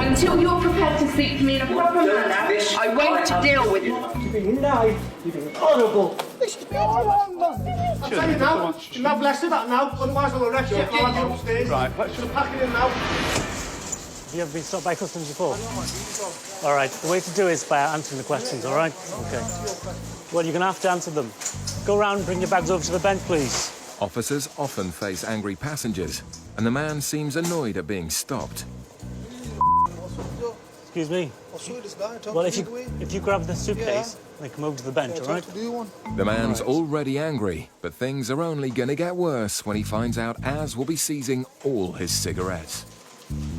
until you're prepared to speak to me in a proper manner, I won't deal with it. You're being nice, you're being horrible. Listen, I'll tell you now, you're not blessed with that now, otherwise I'll arrest you and I'll have you upstairs. Right, let's So pack it in now. Have you ever been stopped by customs before? All right, the way to do it is by answering the questions, all right? Okay. Well, you're going to have to answer them. Go around and bring your bags over to the bench, please. Officers often face angry passengers, and the man seems annoyed at being stopped. Excuse me. I'll show you this guy. Well, if you grab the suitcase, then come over to the bench, all right? The man's already angry, but things are only going to get worse when he finds out Az will be seizing all his cigarettes.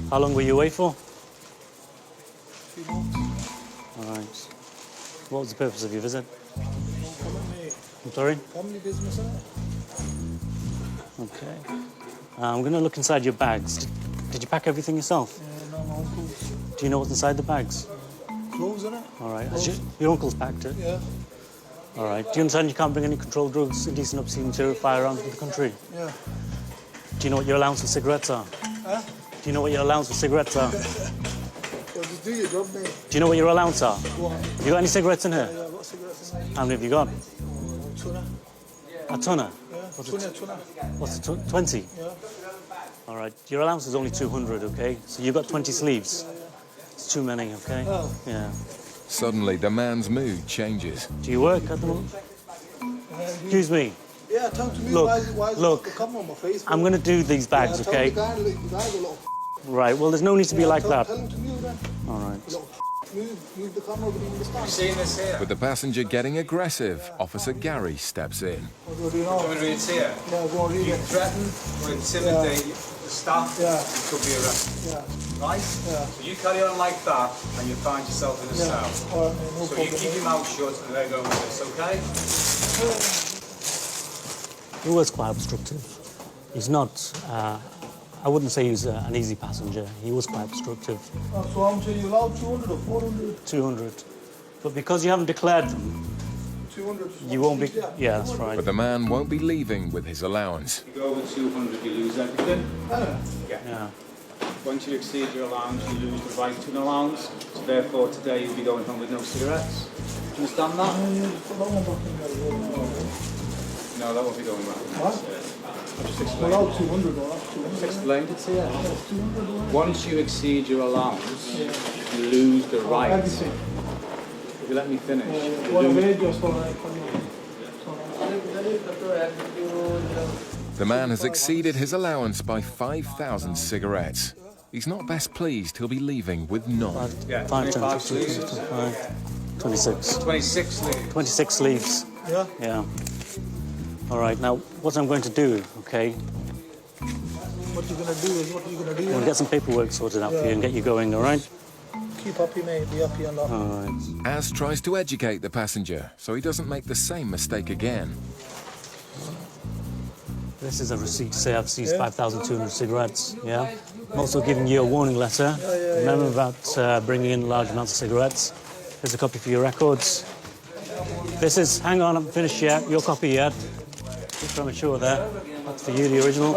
How long were you away for? 3 months. All right. What was the purpose of your visit? Mate. I'm sorry? Family business, innit? Okay. I'm going to look inside your bags. Did you pack everything yourself? Yeah, no, my uncle's. Do you know what's inside the bags? Clothes, innit? All right. Your uncle's packed it? Yeah. All right. Do you understand you can't bring any controlled drugs, indecent, obscene material, firearms into the country? Yeah. Do you know what your allowance for cigarettes are? Huh? Do you know what your allowance for cigarettes are? Well, just do your job, mate. Do you know what your allowance are? Go on. Have you got any cigarettes in here? Yeah, I've got cigarettes in there. How many have you got? Tuna. A tonner? Yeah, tuna. What's it, 20? Yeah. All right. Your allowance is only 200, okay? So you've got 20 sleeves. It's too many, okay? Oh. Yeah. Suddenly, the man's mood changes. Do you work at the moment? Excuse me. Yeah, tell him to me Look, why look. the camera on my face? I'm going to do these bags, tell okay? the guy's a little Right, well, there's no need to be like that. Tell him to move then. All right. Little move the camera over the stand. seen this here. With the passenger getting aggressive, Officer Gary steps in. What do you know? Want to read it here? Yeah, go on, read You it. threaten or intimidate the staff, Yeah. you could be arrested. Yeah. Right? Yeah. So you carry on like that and you find yourself in a Yeah. cell. All right, mate, no So problem. you keep your mouth shut and they go with this, okay? He was quite obstructive. He's not, I wouldn't say he's an easy passenger. He was quite obstructive. So I'm telling you, allowed 200 or 400? 200. But because you haven't declared them, 200. you won't be... Yeah, that's right. But the man won't be leaving with his allowance. If you go over 200, you lose everything. Yeah. Once you exceed your allowance, you lose the right to an allowance. So therefore, today you'll be going home with no cigarettes. Do you understand that? No, that won't be going back. What? I just explained. Allowed 200 or that's 200. Just explained it to you. That's 200. Once you exceed your allowance, you lose the right. Everything. If you let me finish. you What a lose- wage just for like, The man has exceeded his allowance by 5,000 cigarettes. He's not best pleased he'll be leaving with none. Yeah, 5, 10, 25 15, sleeves. 26. 26 sleeves. 26 sleeves. Yeah. Yeah. All right, now, what I'm going to do, okay, What you're gonna do is what you're gonna do. I'm going to get some paperwork sorted out for you and get you going, all right? Keep happy, mate. Be happy and that. All right. Az tries to educate the passenger so he doesn't make the same mistake again. This is a receipt to say I've seized Yeah. 5,200 cigarettes, yeah? I'm also giving you a warning letter. Remember about bringing in large amounts of cigarettes. Here's a copy for your records. This is, hang on, I haven't finished yet, your copy yet. Just premature there. That's for you, the original.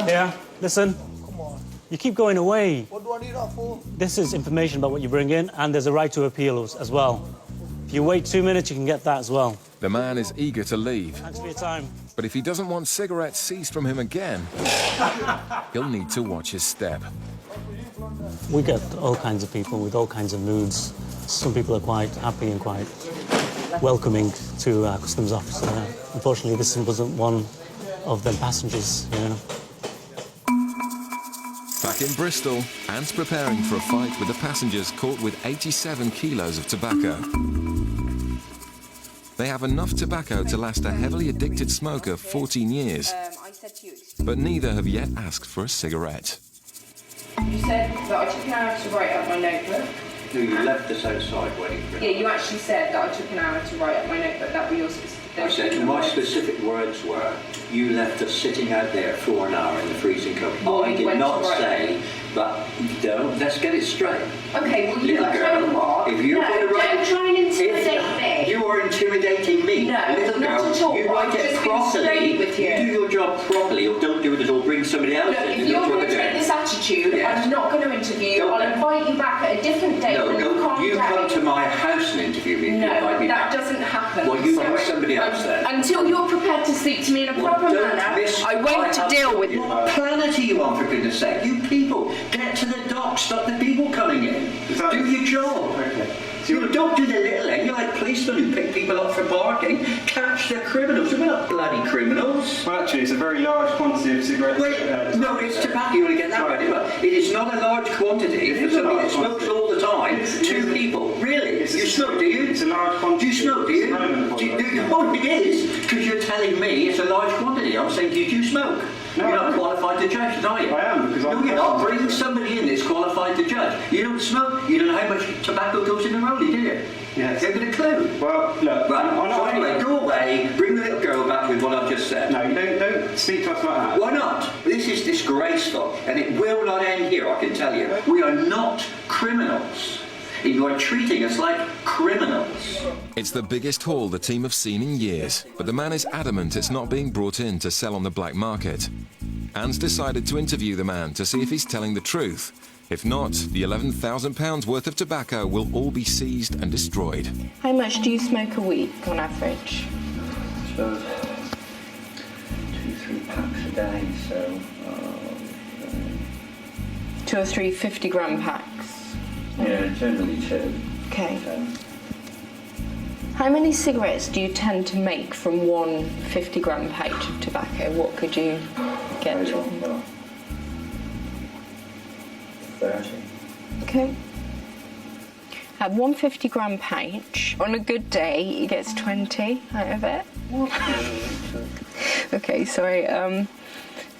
Here, listen. Come on. You keep going away. What do I need that for? This is information about what you bring in, and there's a right to appeal as well. If you wait 2 minutes, you can get that as well. The man is eager to leave, Thanks for your time. but if he doesn't want cigarettes seized from him again, he'll need to watch his step. We get all kinds of people with all kinds of moods. Some people are quite happy and quite welcoming to our customs officer. Unfortunately, this wasn't one of them passengers, you know. Back in Bristol, Ant's preparing for a fight with the passengers caught with 87 kilos of tobacco. They have enough tobacco to last a heavily addicted smoker 14 years, but neither have yet asked for a cigarette. You said that I took an hour to write up my notebook. No, you left us outside waiting for Yeah, it. you actually said that I took an hour to write up my notebook. That were your specific... I said, my specific words were, you left us sitting out there for an hour in the freezing cold. Well, I you did went not to write- say, but don't, let's get it straight. Okay, well, you Little tell me girl, what. if you're No, going to write... don't try and intimidate If me. you are intimidating me? No, little not girl, at all. you write I've it just been properly. straight with you. Do your job properly, or don't do it at all. Bring somebody else Look, in. if and you're do going it to take again. this attitude, Yes. I'm not going to interview you. Don't. I'll invite you back at a different date when you calm you down. come to my house and interview me. No, invite me that back. doesn't happen. Well, you Sorry. bring somebody else then. Until you're prepared to speak to me in a Well, proper don't manner, miss I my won't house. deal with What planet are you on, for goodness sake? You people, get to the dock, stop the people coming in. that- Do your job. Okay. You don't do the little end. You're like policemen who pick people up for barking. Catch the criminals. We're not bloody criminals. Well, actually, it's a very large quantity of cigarettes. Wait, no, it's tobacco. You want to get that right? But it is not a large quantity for is a somebody large that smokes quantity. all the time. It's- Two people. Really? It's a- You smoke, do you? It's a large quantity. Do you smoke, do you? It's relevant Do you quantity. oh, it is, because you're telling me it's a large quantity. I'm saying, did you smoke? No, You're I not don't. qualified to judge, are you? I am, because No, I'm- you're not. Bring somebody in that's qualified to judge. You don't smoke. You don't know how much tobacco goes in a rollie, do you? Yes. You haven't got a clue. Well, look, Right, I'm so not... anyway, go away, bring the little girl back with what I've just said. No, you don't speak to us like that. Why not? This is disgraceful, and it will not end here, I can tell you. We are not criminals. You are treating us like criminals. It's the biggest haul the team have seen in years, but the man is adamant it's not being brought in to sell on the black market. Anne's decided to interview the man to see if he's telling the truth. If not, the £11,000 worth of tobacco will all be seized and destroyed. How much do you smoke a week on average? So, 2-3 packs a day, so... 2 or 3 50-gram packs. yeah, generally 2. Okay. How many cigarettes do you tend to make from one 50-gram pouch of tobacco? What could you get to? 30. Okay. At one 50-gram pouch, on a good day, he gets 20 out of it. Okay, sorry.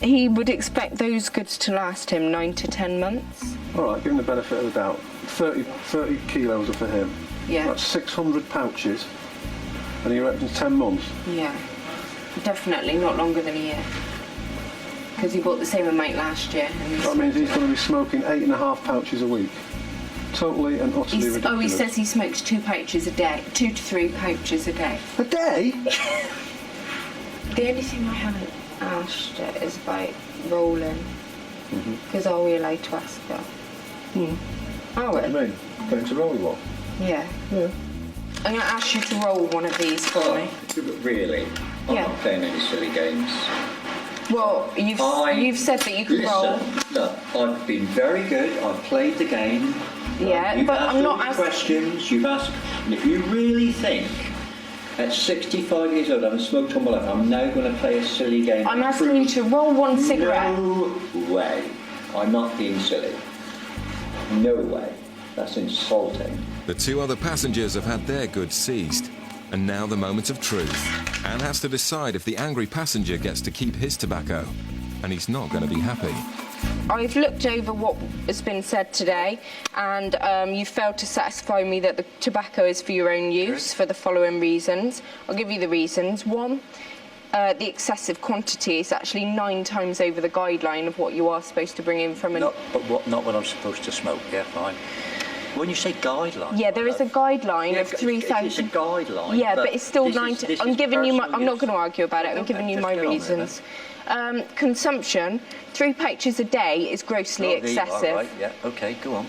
He would expect those goods to last him 9 to 10 months. All right, give him the benefit of the doubt. 30 kilos are for him. Yeah. That's 600 pouches. And he reckons 10 months. Yeah. Definitely not longer than a year. Because he bought the same amount last year. And That means he's going to be smoking 8.5 pouches a week. Totally and utterly ridiculous. oh, he says he smokes 2 pouches a day. 2 to 3 pouches a day. A day? The only thing I haven't asked her is about rolling. Because are we allowed to ask her? Are What do you we? mean? Get him to roll you one? Yeah. I'm going to ask you to roll one of these for me. Really? I'm Yeah. not playing any silly games. Well, you've said that you can roll. Look, I've been very good. I've played the game. Yeah, You've but asked I'm all not the asking. questions. You've asked, and if you really think at 65 years old I haven't smoked all my life, I'm now going to play a silly game. I'm asking you to roll one cigarette. No way. I'm not being silly. No way. That's insulting. The 2 other passengers have had their goods seized. And now the moment of truth. Anne has to decide if the angry passenger gets to keep his tobacco. And he's not going to be happy. I've looked over what has been said today, and you failed to satisfy me that the tobacco is for your own use for the following reasons. I'll give you the reasons. 1, the excessive quantity is actually 9 times over the guideline of what you are supposed to bring in from an... Not when I'm supposed to smoke, yeah, fine. When you say guideline... Yeah, there is a guideline of 3,000... It's a guideline. Yeah, but it's still this 9... is I'm giving you my... personal I'm not use. going to argue about it. I'm giving you just my get on with it, reasons. Consumption, 3 pouches a day is grossly Oh, there you are, excessive. right, yeah, okay, go on.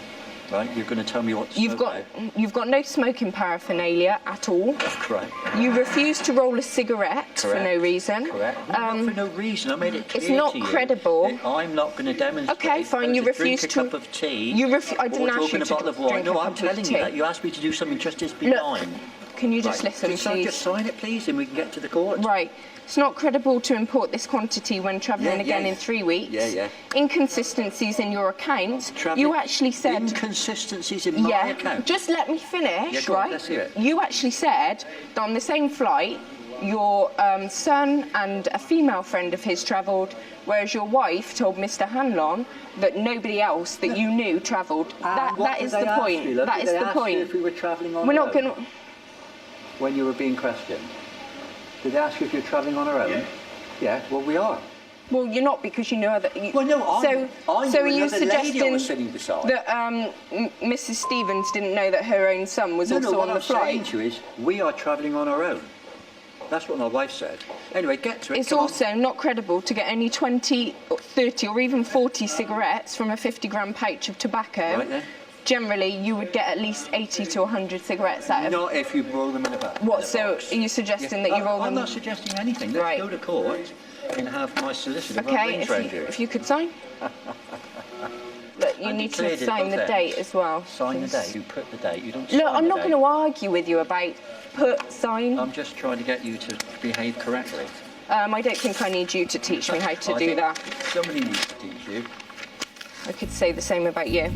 Right, you're going to tell me what to You've smoke got no smoking paraphernalia at all. now. Correct. You refuse to roll a cigarette for no reason. Correct. Not for no reason. I made it clear it's not to you credible. that I'm not going to demonstrate. Okay, fine. how You to refuse drink to a cup of tea. I didn't or ask you open a to bottle of wine. drink No, a I'm cup of telling tea. you that. You asked me to do something just as Look, benign. can you just Right. listen, Just please? Just sign it, please, and we can get to the court. Right. It's not credible to import this quantity when travelling Yeah, again yeah. in 3 weeks. Yeah. Inconsistencies in your account. Travelling- You actually said... Inconsistencies in my account. Just let me finish, Yeah, go on, right? let's hear it. You actually said that on the same flight, your son and a female friend of his travelled, whereas your wife told Mr. Hanlon that nobody else that you knew travelled. That is the point. That is the point. If we were travelling on We're our not own? going to... When you were being questioned, did they ask you if you're travelling on our own? Yeah, well, we are. Well, you're not because you know that. Well, no, I so knew are you another lady I suggesting was sitting beside. that Mrs. Stevens didn't know that her own son was also what on the I'm saying flight? to you is, we are travelling on our own. That's what my wife said. Anyway, get to it. It's come on. also not credible to get only 20, or 30 or even 40 cigarettes from a 50-gram pouch of tobacco. Right then. Generally, you would get at least 80 to 100 cigarettes out of... Not if you roll them in a bag. What, so are you suggesting that you roll them... I'm not suggesting anything. Let's Right. go to court and have my solicitor Okay, rings round you. if you could sign. Look, you I need declared to it sign the both date ends. as well. Sign the please. date. You put the date. You don't Look, sign I'm the not date. going to argue with you about sign. I'm just trying to get you to behave correctly. I don't think I need you to teach me how to I do think that. Somebody needs to teach you. I could say the same about you.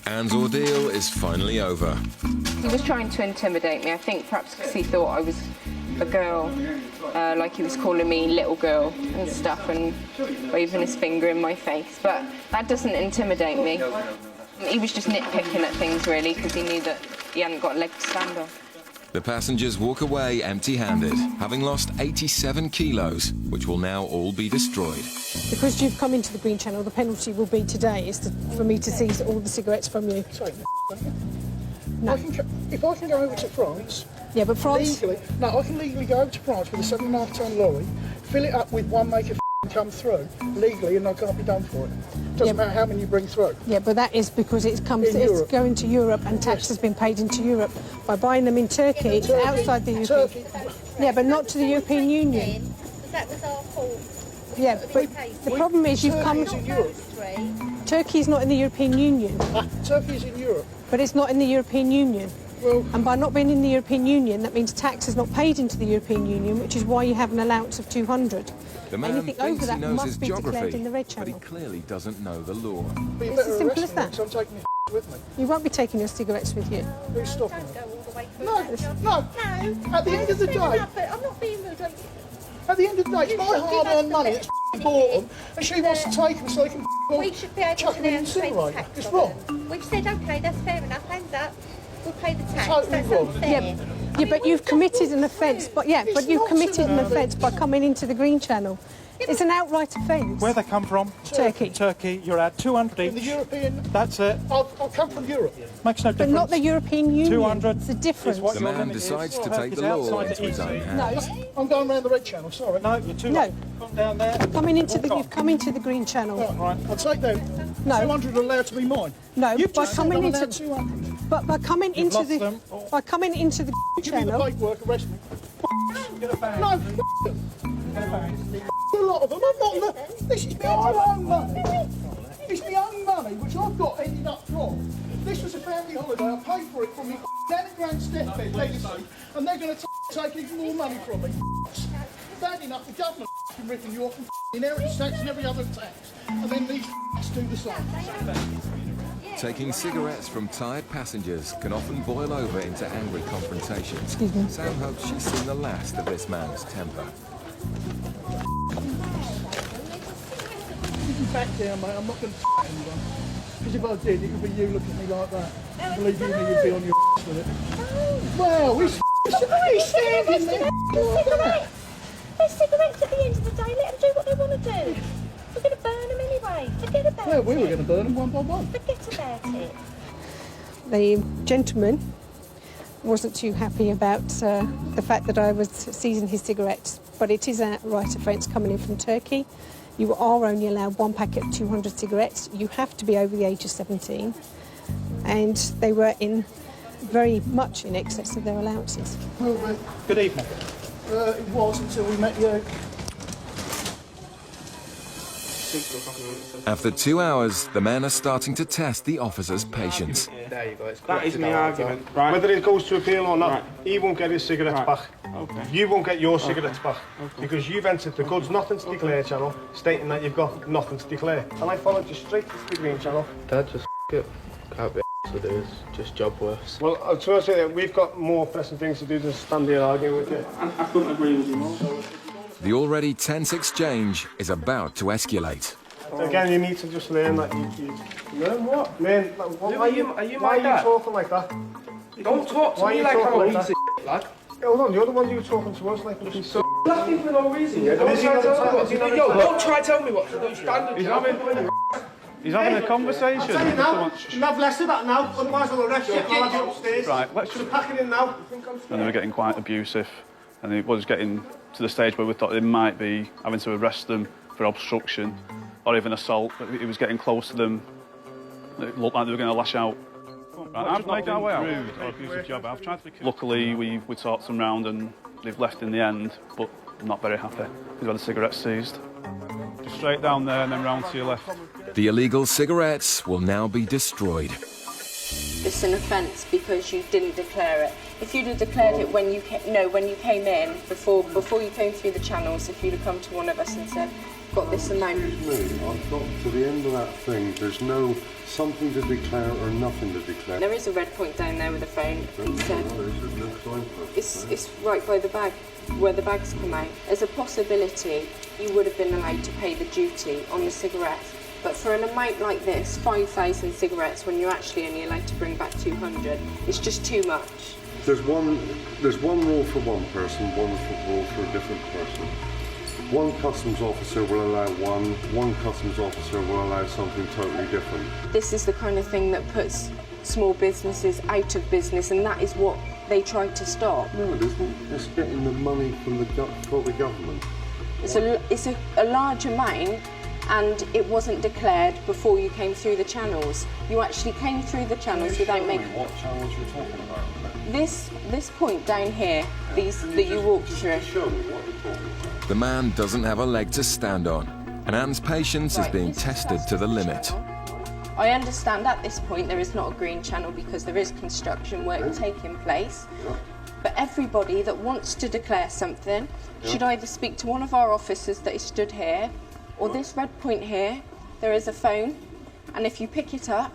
Anne's ordeal is finally over. He was trying to intimidate me, I think perhaps because he thought I was a girl, like he was calling me little girl and stuff and waving his finger in my face. But that doesn't intimidate me. He was just nitpicking at things really because he knew that he hadn't got a leg to stand on. The passengers walk away empty-handed, having lost 87 kilos, which will now all be destroyed. Because you've come into the Green Channel, the penalty will be today is for me to seize all the cigarettes from you. Sorry, No. if I can go over to France, Yeah, but France... legally, no, I can legally go over to France with a 7.5-ton lorry, fill it up with one maker come through legally, and I can't be done for it. Doesn't matter how many you bring through. Yeah, but that is because it's going to Europe and tax has been paid into Europe. By buying them in Turkey, it's outside the European... Turkey. Yeah, but not to the European Union. That was our fault. Yeah, but the problem is you've come... Turkey's in Europe. Turkey is not in the European Union, Turkey's in Europe. but it's not in the European Union. Well, And by not being in the European Union, that means tax is not paid into the European Union, which is why you have an allowance of 200. The man Anything over thinks he that knows must his be declared geography, in the Red but he Channel. clearly doesn't know the law. but you It's as better simple arrest as me that. because I'm taking my with me. You won't be taking your cigarettes with you. Who's stopping me? Go all the way through No, that. no. No. At the end of the Fair day, enough, but I'm not being rude. at the end of the day, it's my hard-earned money that's bought them, and she wants to take them so they can We should be able chuck to them in now the pay the incinerator. tax It's on wrong. them. We've said, OK, that's fair enough, hands up. We'll pay the tax. Totally That's wrong. unfair. Yeah, but you've committed an offence. But yeah, but you've not committed an to offence by coming into the Green Channel. It's an outright offence. Where they come from? Turkey. Turkey. You're at 200 In the each. European, That's it. I've come from Europe. Makes no But difference. not the European Union. 200 It's a difference. is what The your man limit is. decides to take Turkey's the law outside into the his own EU. hands. I'm going round the Red Channel, sorry. No, you're too No. late. Come down there. You've come into the Green Channel. Right, I'll take them. No. 200 are allowed to be mine. No, You've by just said coming I'm into allowed 200. but by coming into lost the them. by coming into the Green Give me the Channel. paperwork, arrest me. No, them. A lot of them. I'm not. This is my own money. It's my own money, which I've got ended up wrong. This was a family holiday. I paid for it from my nanny grand stepbed legacy, and they're going to take even more money from me. Bad enough, the government ripping you off and inheritance tax and every other tax, and then these do the same. Taking cigarettes from tired passengers can often boil over into angry confrontations. Sam hopes she's seen the last of this man's temper. Back down, mate. I'm not going to anyone. Because if I did, it would be you looking at me like that. Believe you me, you'd be on your with it. Well, he's standing there. There's cigarettes at the end of the day. Let them do what they want to do. We're going to burn them anyway. Forget about Well, it. we were going to burn them one by one. Forget about it. The gentleman wasn't too happy about the fact that I was seizing his cigarettes, but it is a right offence coming in from Turkey. You are only allowed one packet of 200 cigarettes. You have to be over the age of 17, and they were in very much in excess of their allowances. Well, Good evening. it was until we met you. After 2 hours, the men are starting to test the officer's patience. There you go. That is my argument. Right. Whether it goes to appeal or not, he won't get his cigarettes back. Okay. You won't get your cigarettes back because you've entered the goods nothing to declare channel, stating that you've got nothing to declare. And I followed you straight to the Green Channel. Dad, just it. Can't be with it. It's just job worse. Well, I was going to say that we've got more pressing things to do than stand here arguing with you. I couldn't agree with you more. The already tense exchange is about to escalate. Again, you need to just learn that you learn what? Learn. Like, Are you my why are dad? you talking like that? Don't talk to Why me are you like I'm talking a like piece of lad. Hold on, you're the one you were talking to us like this. So Laughing for no reason, yeah? Don't try to tell me what to do. Don't try to tell me what to do. Standard. He's having a conversation. I'll tell you now, you'll have less of that now, otherwise I'll arrest you. I'll have you upstairs. Right, let's So pack it in now. And they were getting quite abusive, and it was getting to the stage where we thought they might be having to arrest them for obstruction or even assault. But it was getting close to them. It looked like they were going to lash out. I've not been rude or abusive job. I've tried to be. Luckily, we talked them round and they've left in the end, but I'm not very happy. They've had the cigarettes seized. Just straight down there and then round to your left. The illegal cigarettes will now be destroyed. It's an offence because you didn't declare it. If you'd have declared it when you came in, before you came through the channels, if you'd have come to one of us and said, got this amount. Excuse me, I've got to the end of that thing. There's no something to declare or nothing to declare. There is a red point down there with a phone. It's right by the bag, where the bags come out. There's a possibility you would have been allowed to pay the duty on the cigarettes. But for an amount like this, 5,000 cigarettes, when you're actually only allowed to bring back 200, it's just too much. There's one rule for one person, one rule for a different person. One customs officer will allow one customs officer will allow something totally different. This is the kind of thing that puts small businesses out of business, and that is what they tried to stop. No, it isn't. It's getting the money from the government. It's a large amount, and it wasn't declared before you came through the channels. You actually came through the channels without making. What channels you're talking about? This point down here, that you walked through. Show me what you're talking about. The man doesn't have a leg to stand on, and Anne's patience is being tested to the limit. I understand at this point there is not a green channel because there is construction work taking place. But everybody that wants to declare something should either speak to one of our officers that is stood here, or this red point here. There is a phone, and if you pick it up,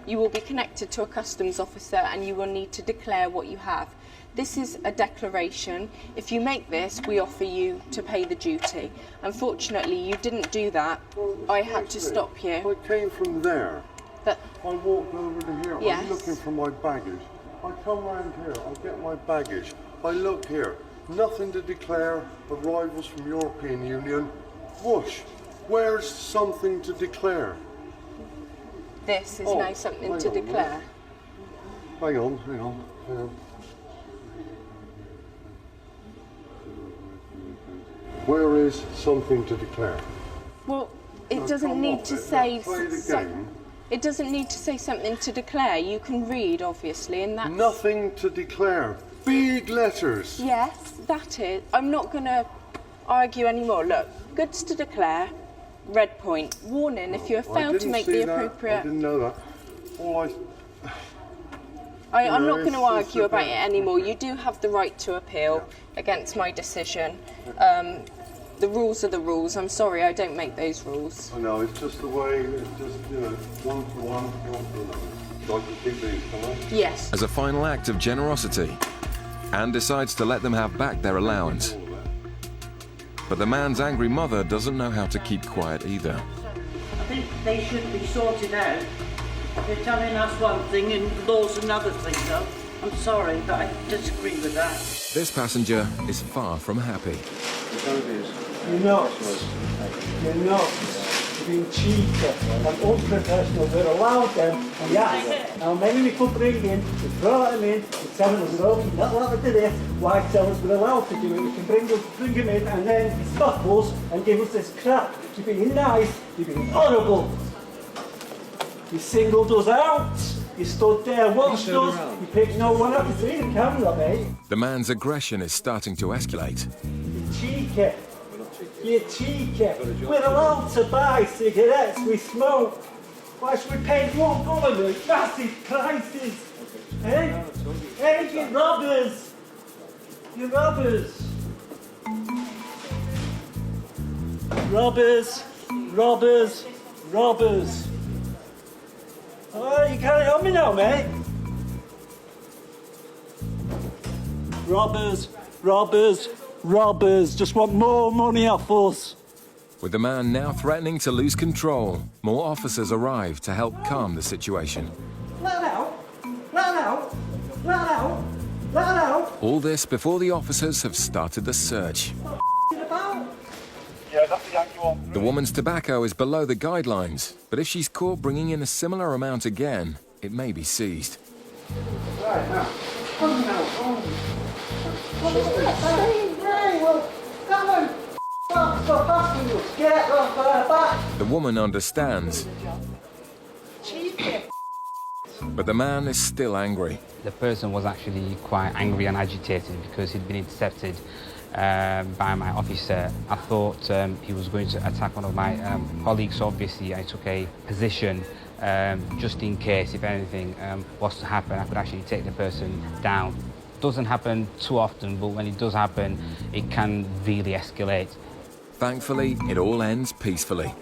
you will be connected to a customs officer and you will need to declare what you have. This is a declaration. If you make this, we offer you to pay the duty. Unfortunately, you didn't do that. I had to stop you. I came from there. I walked over to here. Yes. I'm looking for my baggage. I come round here. I get my baggage. I look here. Nothing to declare. Arrivals from European Union. Whoosh. Where's something to declare? This is now something to declare. Hang on. Where is something to declare? Well, it doesn't need to say. It doesn't need to say something to declare. You can read, obviously, and that's. Nothing to declare. Big letters. Yes, that is. I'm not going to argue anymore. Look, goods to declare. Red point. Warning, if you have failed to make the appropriate. I didn't know that. I'm not going to argue about it anymore. You do have the right to appeal against my decision. The rules are the rules. I'm sorry, I don't make those rules. I know, it's just the way, it's just, one for one for another. So I can keep these, can I? Yes. As a final act of generosity, Anne decides to let them have back their allowance. But the man's angry mother doesn't know how to keep quiet either. I think they should be sorted out. They're telling us one thing and law's another thing, though. I'm sorry, but I disagree with that. This passenger is far from happy. You're nuts. You're nuts. You're being cheeky and unprofessional. We're allowed them. Yes. How many we could bring in, we brought them in, we tell them we're open, not allowed to do this. Why tell us we're allowed to do it? We can bring them in and then stop us and give us this crap. You're being nice, you're being horrible. You singled us out. You stood there, watched us. You picked no one up. You see the camera, mate. The man's aggression is starting to escalate. You're cheeky. You're cheeky. We're allowed to buy cigarettes. We smoke. Why should we pay one government massive prices? Eh? Hey, you robbers. You robbers. Robbers. Robbers. Robbers. Oh, you can't help me now, mate. Robbers, robbers, robbers. Just want more money off us. With the man now threatening to lose control, more officers arrive to help calm the situation. Let out. Let out. Let out. Let out. All this before the officers have started the search. Yeah, that's the Yankee one. The woman's tobacco is below the guidelines, but if she's caught bringing in a similar amount again, it may be seized. Right, now. Come now, home. Well, come on. Stop asking us. Get off her back. The woman understands, but the man is still angry. The person was actually quite angry and agitated because he'd been intercepted by my officer. I thought he was going to attack one of my colleagues, so obviously I took a position just in case, if anything was to happen, I could actually take the person down. Doesn't happen too often, but when it does happen, it can really escalate. Thankfully, it all ends peacefully.